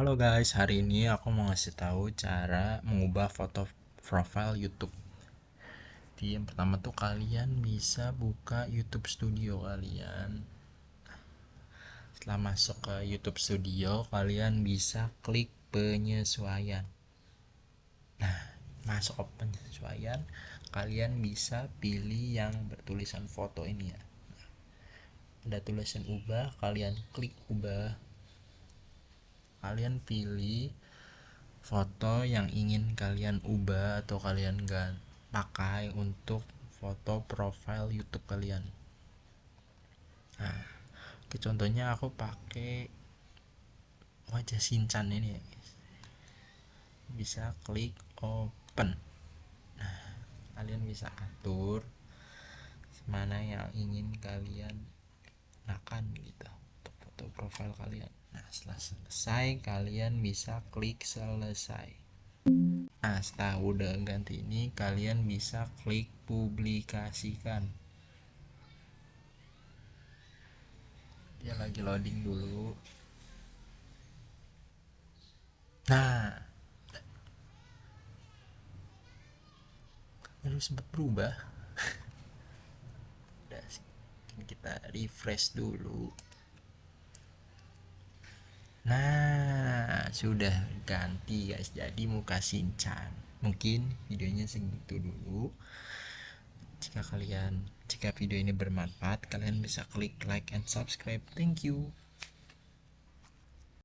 Halo guys, hari ini aku mau ngasih tahu cara mengubah foto profile YouTube. Jadi yang pertama tuh kalian bisa buka YouTube Studio kalian. Setelah masuk ke YouTube Studio, kalian bisa klik penyesuaian. Masuk ke penyesuaian, kalian bisa pilih yang bertulisan foto ini ya. Ada tulisan ubah, kalian klik ubah. Kalian pilih foto yang ingin kalian ubah atau kalian gak pakai untuk foto profile YouTube kalian. Nah, contohnya aku pakai wajah Shinchan ini ya. Bisa klik open. Kalian bisa atur mana yang ingin kalian gunakan gitu untuk foto profile kalian. Nah, setelah selesai kalian bisa klik selesai. Nah, setelah udah ganti ini, kalian bisa klik publikasikan. Dia lagi loading dulu. Nah, baru sempat berubah. Udah sih. Kita refresh dulu. Nah, sudah ganti guys. Jadi muka Shinchan. Mungkin videonya segitu dulu. Jika video ini bermanfaat, kalian bisa klik like and subscribe. Thank you.